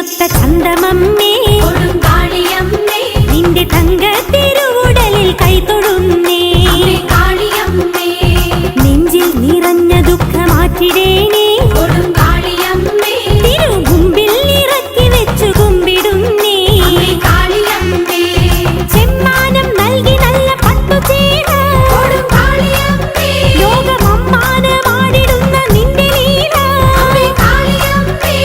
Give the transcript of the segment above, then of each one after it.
തെളിയുത്ത ചന്തമമ്മേ കൊടുങ്കാളിയമ്മേ നിന്റെ തങ്ക തിരുവുടലിൽ കൈതൊഴുന്നേ കാളിയമ്മേ നെഞ്ചിൽ നിറഞ്ഞ ദുഃഖമാറ്റിടേനേ കൊടുങ്കാളിയമ്മേ തിരുമുമ്പിൽ ഇറക്കി വെച്ചു കുമ്പിടുന്നേ കാളിയമ്മേ ചെമ്മാനം നൽകി നല്ല പട്ടുചേല കൊടുങ്കാളിയമ്മേ ലോകമമ്മാനമാടിടുന്ന നിന്റെ ലീല കാളിയമ്മേ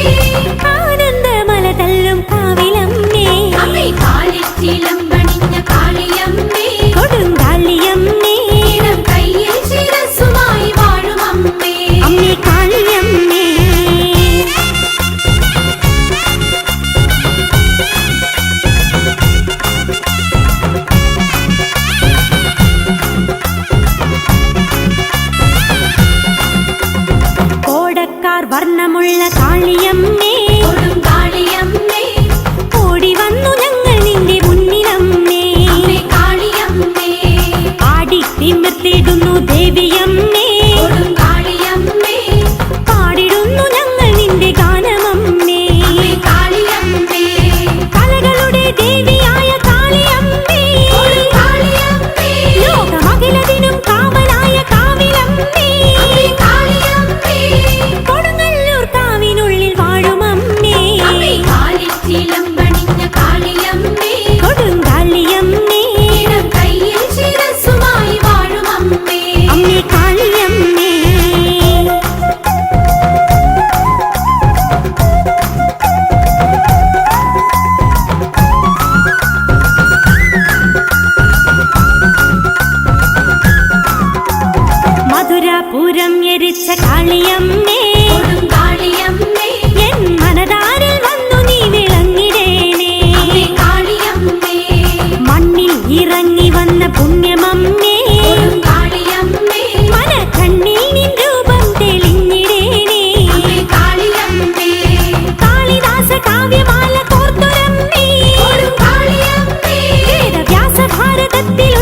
ആനന്ദമല തല്ലും കാവിലമ്മേ അമ്മേ കാലിച്ചിലമ്പണിഞ്ഞ കാളിയമ്മേ കൊടുങ്കാളിയമ്മേ ഇടം കയ്യിൽ ശിരസ്സുമായി വാഴും അമ്മേ അമ്മേ കാളിയമ്മേ കോടക്കാർ വർണ്ണമുള്ള കാളിയമ്മേ കൊടുങ്കാളിയമ്മേ ഓടി വന്നു ഞങ്ങൾ നിന്റെ മുന്നിലമ്മേ കാളിയമ്മേ ആടി തിമിർത്തിടുന്നു ദേവിയമ്മേ